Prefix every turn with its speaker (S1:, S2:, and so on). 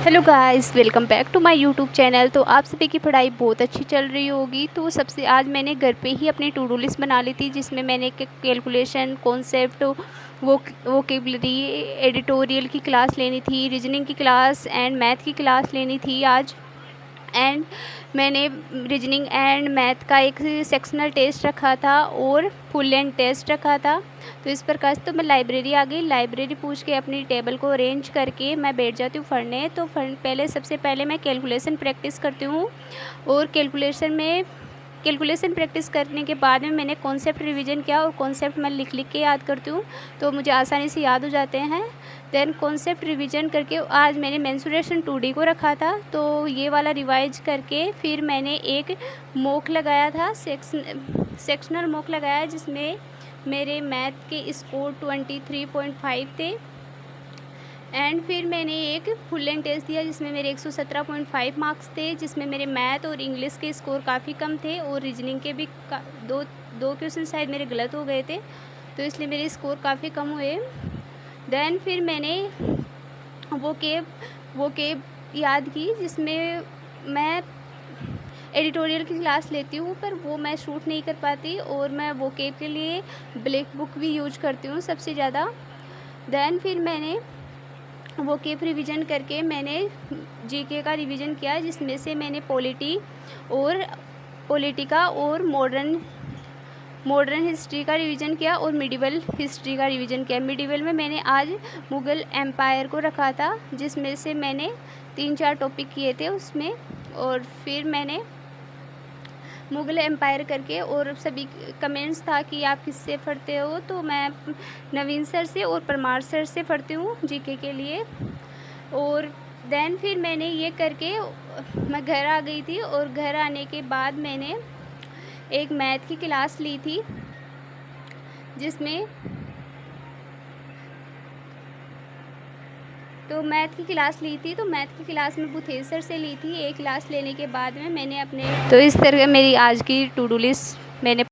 S1: Hello guys, welcome back to my YouTube channel. तो आप सभी की पढ़ाई बहुत अच्छी चल रही होगी। तो सबसे आज मैंने घर पे ही अपनी टू डू लिस्ट बना ली थी, जिसमें मैंने कैलकुलेशन, कॉन्सेप्ट, वोकेबलरी, एडिटोरियल की क्लास लेनी थी, रीजनिंग की क्लास एंड मैथ की क्लास लेनी थी आज। एंड मैंने रीजनिंग एंड मैथ का एक सेक्शनल टेस्ट रखा था और फुल लेंथ टेस्ट रखा था। तो इस प्रकार से तो मैं लाइब्रेरी आ गई। लाइब्रेरी पूछ के अपनी टेबल को अरेंज करके मैं बैठ जाती हूँ पढ़ने। तो पहले सबसे पहले मैं कैलकुलेशन प्रैक्टिस करती हूँ, और कैलकुलेशन प्रैक्टिस करने के बाद में मैंने कॉन्सेप्ट रिवीजन किया, और कॉन्सेप्ट मैं लिख लिख के याद करती हूँ, तो मुझे आसानी से याद हो जाते हैं। देन कॉन्सेप्ट रिवीजन करके आज मैंने मेंसुरेशन 2D को रखा था, तो ये वाला रिवाइज करके फिर मैंने एक मॉक लगाया था, सेक्शनल मॉक लगाया, जिसमें मेरे मैथ के स्कोर 23.5 थे। एंड फिर मैंने एक फुल लेंथ टेस्ट दिया, जिसमें मेरे 117.5 मार्क्स थे, जिसमें मेरे मैथ और इंग्लिश के स्कोर काफ़ी कम थे, और रीजनिंग के भी दो क्वेश्चन शायद मेरे गलत हो गए थे, तो इसलिए मेरे स्कोर काफ़ी कम हुए। देन फिर मैंने वो केब याद की, जिसमें मैं एडिटोरियल की क्लास लेती हूँ, पर वो मैं शूट नहीं कर पाती, और मैं वो केब के लिए ब्लैक बुक भी यूज करती हूँ सबसे ज़्यादा। देन फिर मैंने वो केप रिवीजन करके मैंने जीके का रिवीजन किया, जिसमें से मैंने पॉलिटिका और मॉडर्न हिस्ट्री का रिवीजन किया, और मिडिवल हिस्ट्री का रिवीजन किया। मिडिवल में मैंने आज मुग़ल एम्पायर को रखा था, जिसमें से मैंने 3-4 टॉपिक किए थे उसमें, और फिर मैंने मुग़ल एम्पायर करके, और सभी कमेंट्स था कि आप किससे पढ़ते हो, तो मैं नवीन सर से और परमार सर से पढ़ती हूँ जीके के लिए। और देन फिर मैंने ये करके मैं घर आ गई थी, और घर आने के बाद मैंने एक मैथ की क्लास ली थी, जिसमें तो मैथ की क्लास में बुथेल सर से ली थी। एक क्लास लेने के बाद में मैंने तो इस तरह मेरी आज की टू डू लिस्ट मैंने